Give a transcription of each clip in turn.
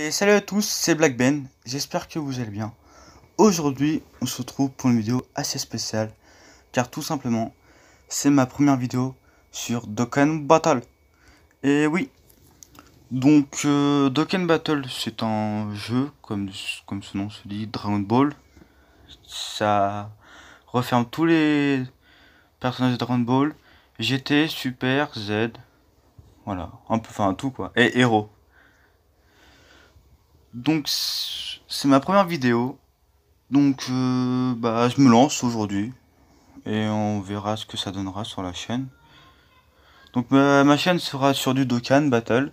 Et salut à tous, c'est Black Ben, j'espère que vous allez bien. Aujourd'hui, on se retrouve pour une vidéo assez spéciale, car tout simplement, c'est ma première vidéo sur Dokkan Battle. Et oui, donc Dokkan Battle, c'est un jeu, comme son nom se dit, Dragon Ball. Ça referme tous les personnages de Dragon Ball, GT, Super, Z, voilà, un peu, enfin tout quoi, et Héros. Donc c'est ma première vidéo. Donc bah, je me lance aujourd'hui et on verra ce que ça donnera sur la chaîne. Donc ma chaîne sera sur du Dokkan Battle,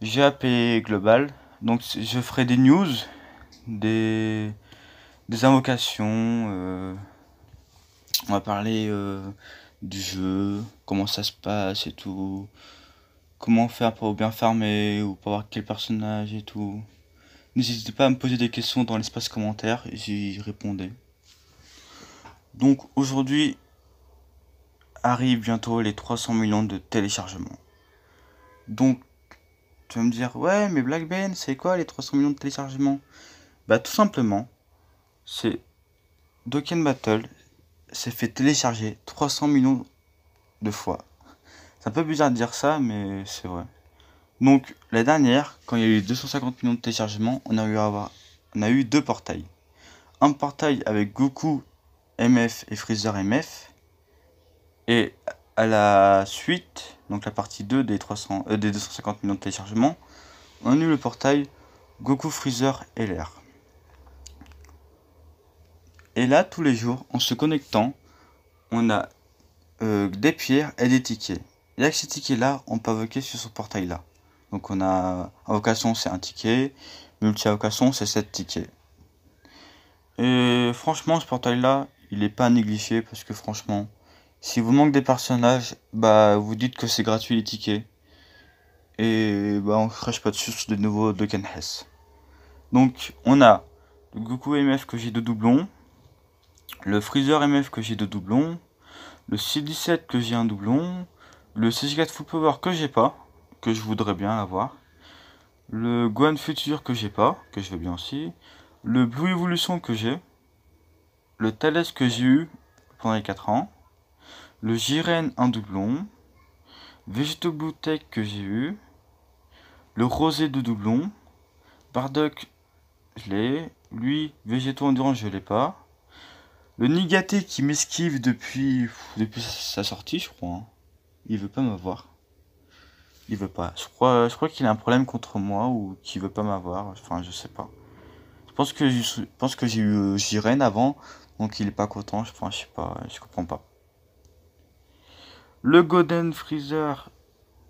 GAP global. Donc je ferai des news, des, des invocations, on va parler du jeu, comment ça se passe et tout, comment faire pour bien farmer ou pour voir quel personnage et tout. N'hésitez pas à me poser des questions dans l'espace commentaire, j'y répondrai. Donc aujourd'hui arrivent bientôt les 300 millions de téléchargements. Donc tu vas me dire, ouais mais Black Ben, c'est quoi les 300 millions de téléchargements? Bah tout simplement, c'est Dokkan Battle s'est fait télécharger 300 millions de fois. C'est un peu bizarre de dire ça, mais c'est vrai. Donc la dernière, quand il y a eu 250 millions de téléchargements, on a eu deux portails. Un portail avec Goku MF et Freezer MF. Et à la suite, donc la partie 2 des 250 millions de téléchargements, on a eu le portail Goku Freezer LR. Et là, tous les jours, en se connectant, on a des pierres et des tickets. Et avec ces tickets-là, on peut invoquer sur ce portail-là. Donc on a invocation, c'est un ticket, multi-invocation, c'est 7 tickets. Et franchement, ce portail-là, il n'est pas négligé parce que franchement, si vous manquez des personnages, bah vous dites que c'est gratuit les tickets. Et bah on crache pas dessus sur de nouveaux Dokkan Hess. Donc on a le Goku MF que j'ai de doublon, le Freezer MF que j'ai de doublon, le C17 que j'ai un doublon, le CG4 Full Power que j'ai pas, que je voudrais bien avoir, le Gohan Future que j'ai pas, que je veux bien aussi, le Blue Evolution que j'ai, le Thales que j'ai eu pendant les 4 ans, le Jiren un doublon, Vegeto Blue Tech que j'ai eu, le Rosé de doublon, Bardock je l'ai, lui Végéto Endurance je l'ai pas, le Nigaté qui m'esquive depuis sa sortie je crois, hein. Il veut pas m'avoir. Il veut pas. Je crois qu'il a un problème contre moi ou qu'il veut pas m'avoir. Enfin, je sais pas. Je pense que j'ai eu Jiren avant, donc il est pas content. Enfin, je sais pas. Je comprends pas. Le Golden Freezer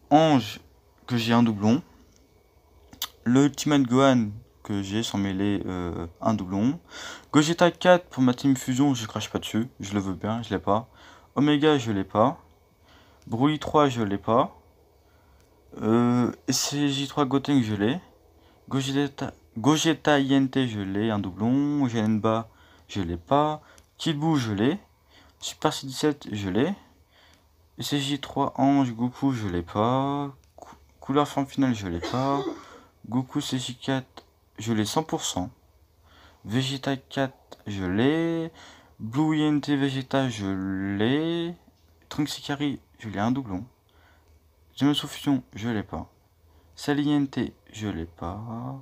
Ange que j'ai un doublon. Le Ultimate Gohan que j'ai sans mêler un doublon. Gogeta 4 pour ma Team Fusion, je crache pas dessus. Je le veux bien, je l'ai pas. Omega, je l'ai pas. Broly 3, je l'ai pas. SCJ3 Goten, je l'ai. Gogeta INT, je l'ai, un doublon. Genba, je l'ai pas. Kid Buu, je l'ai. Super C17, je l'ai. SCJ3 Ange Goku, je l'ai pas. Couleur forme finale, je l'ai pas. Goku CJ4, je l'ai 100%. Vegeta 4, je l'ai. Blue INT Vegeta, je l'ai. Trunks Ikari, je l'ai, un doublon. Gemetsu Fusion, je l'ai pas. Saliente, je l'ai pas.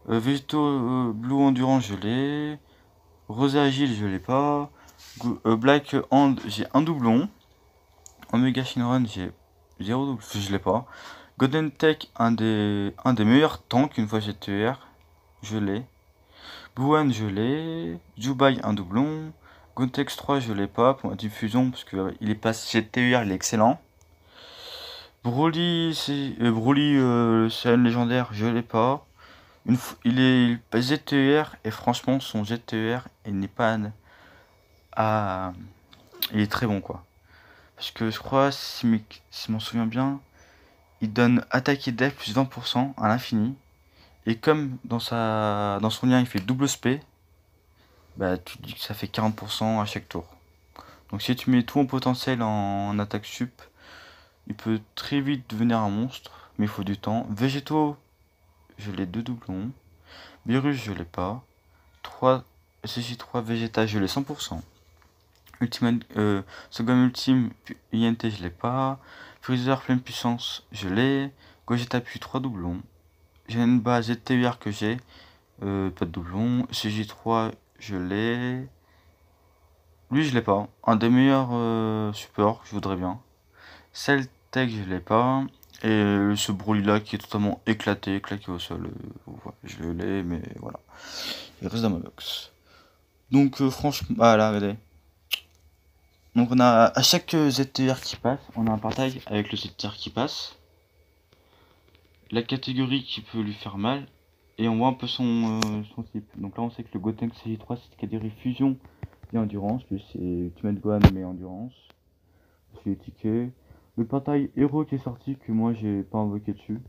Vegeto Blue Endurance, je l'ai. Rosé Agile, je l'ai pas. Black Hand, j'ai un doublon. Omega Shinron, j'ai 0 doublon, je l'ai pas. Golden Tech, un des meilleurs tanks, une fois GTR, je l'ai. Buan, je l'ai. Jubai, un doublon. Gontex 3, je l'ai pas pour ma diffusion parce que il est pas GTR, il est excellent. Broly, c'est un légendaire, je l'ai pas. Il est ZTR et franchement son ZTR il n'est pas il est très bon quoi. Parce que je crois si je m'en souviens bien, il donne attaque et def plus 20% à l'infini. Et comme dans son lien il fait double spé, bah tu dis que ça fait 40% à chaque tour. Donc si tu mets tout en potentiel en attaque sup, il peut très vite devenir un monstre, mais il faut du temps. Végétaux, je l'ai 2 doublons. Virus, je l'ai pas. 3 SJ3 Vegeta, je l'ai 100%. Ultimate, Second Ultime INT, je l'ai pas. Freezer pleine puissance, je l'ai. Gogeta puis 3 doublons. J'ai une base ZTUR que j'ai, pas de doublons. CJ3, je l'ai. Lui, je l'ai pas. Un des meilleurs supports, je voudrais bien. Celtec, je l'ai pas. Et ce Broly là qui est totalement éclaté, claqué au sol, je l'ai, mais voilà. Il reste dans ma box. Donc, franchement, ah là, regardez. Donc, on a à chaque ZTR qui passe, on a un partage avec le ZTR qui passe, la catégorie qui peut lui faire mal, et on voit un peu son type. Donc là, on sait que le Goten CJ3, c'est catégorie fusion et endurance. Lui, c'est Ultimate Gohan, mais endurance. C'est les tickets. Le portail héros qui est sorti, que moi, j'ai pas invoqué dessus.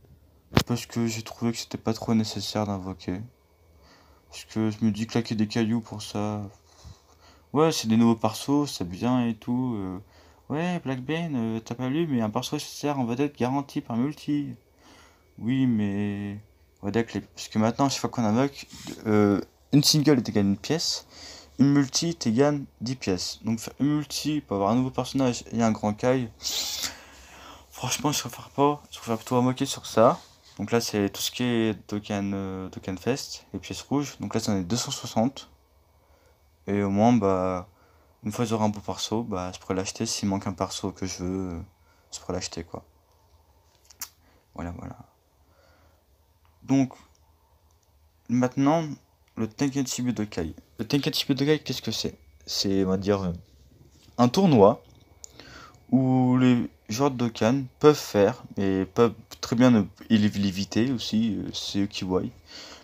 Parce que j'ai trouvé que c'était pas trop nécessaire d'invoquer. Parce que je me dis claquer des cailloux pour ça. Ouais, c'est des nouveaux persos, c'est bien et tout. Ouais, Black Bane, t'as pas lu, mais un perso sert en vedette garanti par multi. Oui, mais. Ouais, d'accord, parce que maintenant, chaque fois qu'on invoque, une single t'égale une pièce, une multi t'égale 10 pièces. Donc faire une multi pour avoir un nouveau personnage et un grand Kai, franchement, je préfère pas. Je préfère plutôt moquer sur ça. Donc là, c'est tout ce qui est Token Fest, les pièces rouges. Donc là, c'en est 260. Et au moins, bah, une fois que j'aurai un beau perso, bah, je pourrais l'acheter. S'il manque un perso que je veux, je pourrais l'acheter, quoi. Voilà, voilà. Donc, maintenant, le Tenkaichi Budokai. Le Tenkaichi Budokai, qu'est-ce que c'est? C'est, on va dire, un tournoi où les joueurs de Dokkan peuvent faire, et peuvent très bien l'éviter aussi, c'est eux qui voient.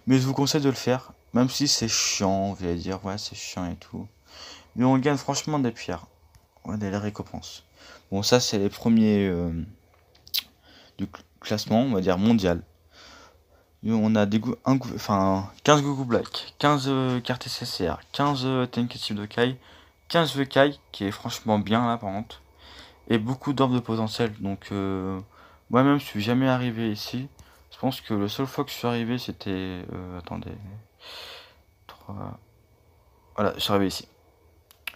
Mais je vous conseille de le faire, même si c'est chiant, vous allez dire, ouais, c'est chiant et tout. Mais on gagne franchement des pierres, ouais, des récompenses. Bon, ça, c'est les premiers du classement, on va dire mondial. On a des 15 Goku Black, 15 cartes SSR, 15 Tenkaichi Budokai, 15 Vekai, qui est franchement bien là par contre, et beaucoup d'orbes de potentiel. Donc, moi-même, je suis jamais arrivé ici. Je pense que le seul fois que je suis arrivé, c'était. Attendez. 3. Voilà, je suis arrivé ici.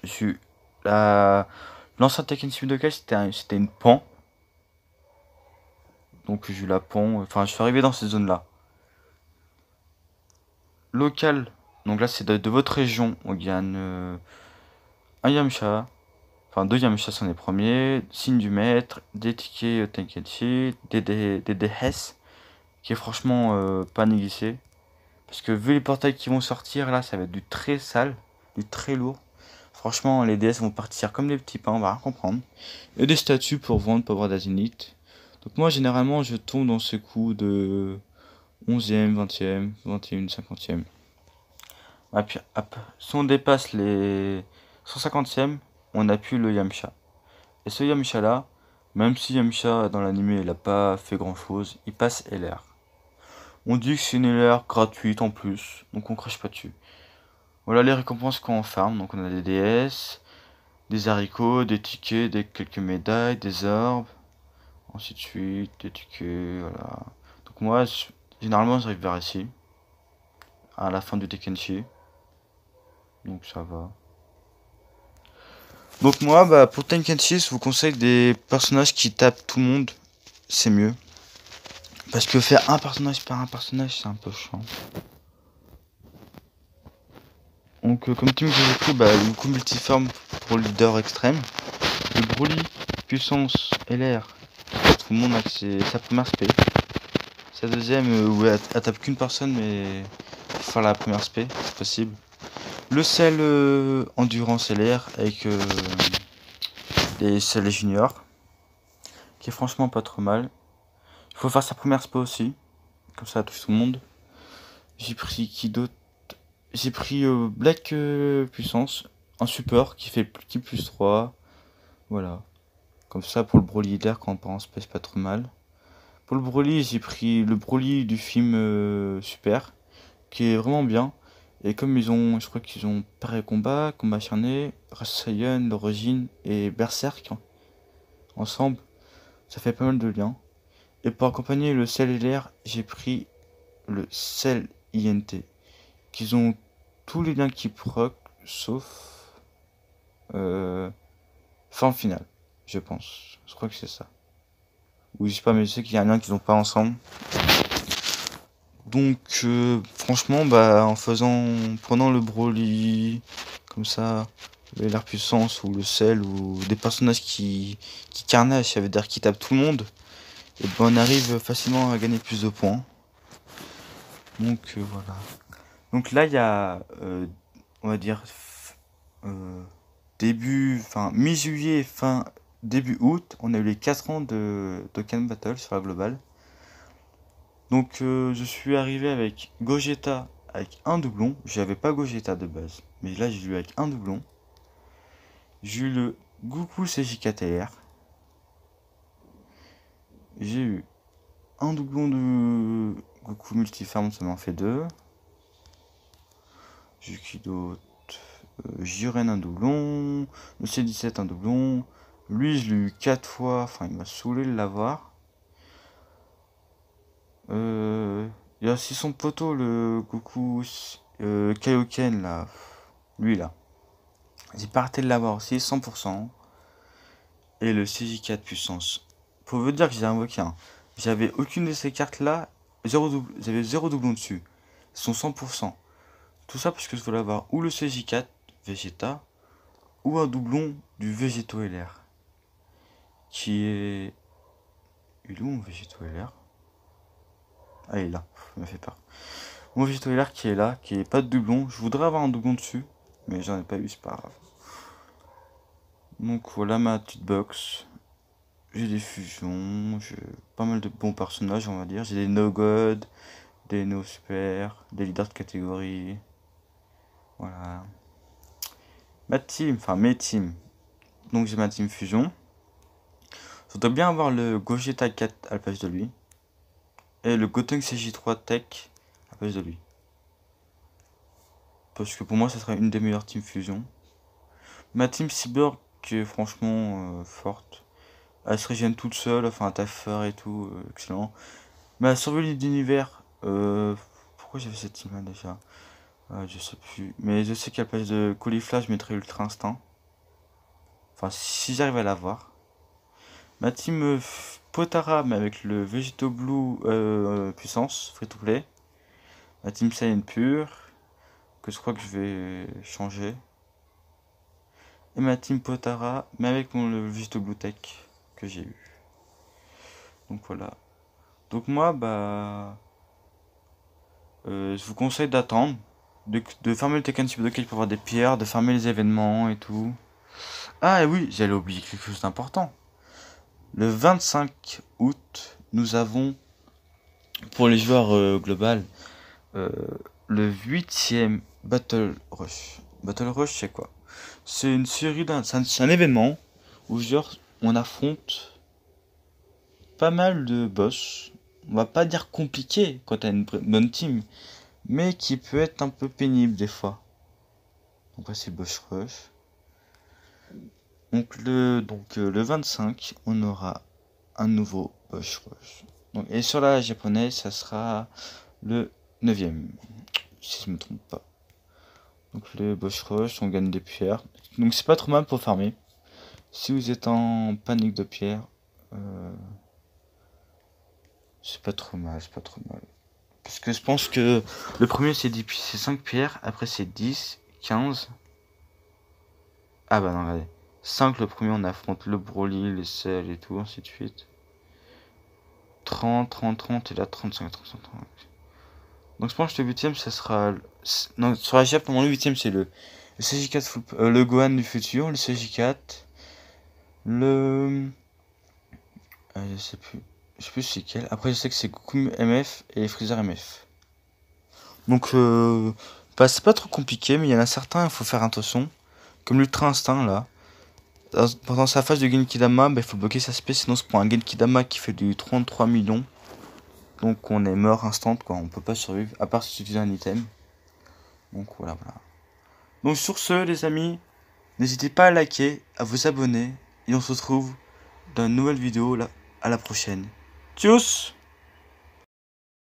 Je suis. L'ancien Tenkaichi Budokai, c'était une pan. Donc, j'ai eu la pan. Enfin, je suis arrivé dans cette zone-là. Local, donc là c'est de votre région, on gagne un Yamcha, enfin 2 Yamcha sont les premiers, signe du maître, des tickets Tenkaichi, des DS, qui est franchement pas négligé. Parce que vu les portails qui vont sortir là, ça va être du très sale, du très lourd. Franchement, les DS vont partir comme des petits pains, on va rien comprendre. Et des statues pour vendre, pour avoir des Zenith. Donc moi généralement je tombe dans ce coup de 11e, 20e, 21e, 50e. Puis, hop, si on dépasse les 150e, on appuie le Yamcha. Et ce Yamcha là, même si Yamcha dans l'anime il a pas fait grand chose, il passe LR. On dit que c'est une LR gratuite en plus, donc on crache pas dessus. Voilà les récompenses qu'on farm, donc on a des DS, des haricots, des tickets, quelques médailles, des orbes, ainsi de suite, des tickets, voilà. Donc moi, généralement j'arrive vers ici, à la fin du Tenkaichi. Donc ça va. Donc moi, bah, pour Tenkaichi, je vous conseille des personnages qui tapent tout le monde. C'est mieux. Parce que faire un personnage par un personnage, c'est un peu chiant. Donc comme team que j'ai pris, bah, le coup multiforme pour le leader extrême. Le Broly, puissance LR. Tout le monde a sa première spé. Sa deuxième, où elle tape qu'une personne, mais il faut faire la première spé, c'est possible. Le sel endurance LR avec les sels juniors, qui est franchement pas trop mal. Il faut faire sa première spé aussi, comme ça touche tout le monde. J'ai pris qui d'autre? J'ai pris Black puissance, un support qui fait petit plus 3. Voilà. Comme ça pour le Broly leader quand on part en spé, c'est pas trop mal. Pour le Broly, j'ai pris le Broly du film Super, qui est vraiment bien. Et comme je crois qu'ils ont pareil combat acharné, Rasayan, l'origine et Berserk ensemble, ça fait pas mal de liens. Et pour accompagner le sel et l'air, j'ai pris le Cell INT, qu'ils ont tous les liens qui proc, sauf forme finale, je pense. Je crois que c'est ça. Ou je sais pas, mais je sais qu'il y a un lien qu'ils ont pas ensemble. Donc franchement, bah en prenant le Broly comme ça, l'air puissance ou le Cell ou des personnages qui carnage, ça veut dire qui tapent tout le monde, et ben on arrive facilement à gagner plus de points. Donc voilà. Donc là il y a on va dire mi-juillet, début août, on a eu les 4 ans de Dokkan Battle sur la globale. Donc je suis arrivé avec Gogeta avec un doublon. J'avais pas Gogeta de base, mais là j'ai eu avec un doublon. J'ai eu le Goku CJ4R. J'ai eu un doublon de Goku Multiforme, ça m'en fait 2. J'ai eu qui d'autre? Jiren un doublon. Le C17 un doublon. Lui je l'ai eu 4 fois, enfin il m'a saoulé de l'avoir. Il y a aussi son poteau, le Goku Kaioken là. Lui là. J'ai pas arrêté de l'avoir aussi, 100%. Et le CJ4 puissance. Pour vous dire que j'ai invoqué un. J'avais aucune de ces cartes là. J'avais 0 doublon dessus. Ils sont 100%. Tout ça parce que je voulais avoir ou le CJ4 Vegeta ou un doublon du Végéto LR. Qui est. Il est où mon Végéto LR? Ah, il est là. Il m'a fait peur. Mon Végéto LR qui est là, qui est pas de doublon. Je voudrais avoir un doublon dessus, mais j'en ai pas eu, c'est pas grave. Donc voilà ma petite box. J'ai des fusions, j'ai pas mal de bons personnages, on va dire. J'ai des no-god, des no-super, des leaders de catégorie. Voilà. Ma team, enfin mes teams. Donc j'ai ma team fusion. Je voudrais bien avoir le Gogeta 4 à la place de lui. Et le Goten CJ3 Tech à la place de lui. Parce que pour moi, ça serait une des meilleures teams fusion. Ma team Cyborg, qui est franchement forte. Elle se régène toute seule, enfin un taffer et tout, excellent. Mais la survie d'univers, pourquoi j'avais cette team là déjà? Je sais plus. Mais je sais qu'à la place de Caulifla, je mettrais Ultra Instinct. Enfin, si j'arrive à l'avoir. Ma team Potara, mais avec le Vegeto Blue puissance, free to play. Ma team Saiyan pure, que je crois que je vais changer. Et ma team Potara, mais avec le Vegeto Blue Tech que j'ai eu. Donc voilà. Donc moi, bah, je vous conseille d'attendre, de farmer le Tekken Super Dokkan pour avoir des pierres, de farmer les événements et tout. Ah et oui, j'allais oublier quelque chose d'important. Le 25 août, nous avons, pour les joueurs global, le 8e Battle Rush. Battle Rush, c'est quoi? C'est une série c'est un événement où genre, on affronte pas mal de boss. On va pas dire compliqué quand t'as une bonne team, mais qui peut être un peu pénible des fois. Donc là c'est Boss Rush. Donc le 25, on aura un nouveau Boss Rush. Donc, et sur la japonaise, ça sera le 9e, si je me trompe pas. Donc le Boss Rush, on gagne des pierres. Donc c'est pas trop mal pour farmer. Si vous êtes en panique de pierres, c'est pas trop mal, c'est pas trop mal. Parce que je pense que le premier c'est 5 pierres, après c'est 10, 15. Ah bah non, regardez. 5 le premier, on affronte le Broly, les Cell et tout, ainsi de suite. 30, 30, 30 et là 35, 35, 30. Donc je pense que le 8ème ça sera... Non, sur la Jap, pour moi le 8ème c'est le CJ4 le Gohan du futur, le CJ4, le... je sais plus c'est quel. Après je sais que c'est Goku MF et Freezer MF. Donc bah, c'est pas trop compliqué, mais il y en a certains, il faut faire attention. Comme l'Ultra Instinct là. Pendant sa phase de Genkidama, il faut bloquer sa spé, sinon c'est pour un Genkidama qui fait du 33 millions. Donc on est mort instant, quoi. On peut pas survivre, à part si tu utilises un item. Donc voilà. Donc sur ce, les amis, n'hésitez pas à liker, à vous abonner. Et on se retrouve dans une nouvelle vidéo là, à la prochaine. Tchuss!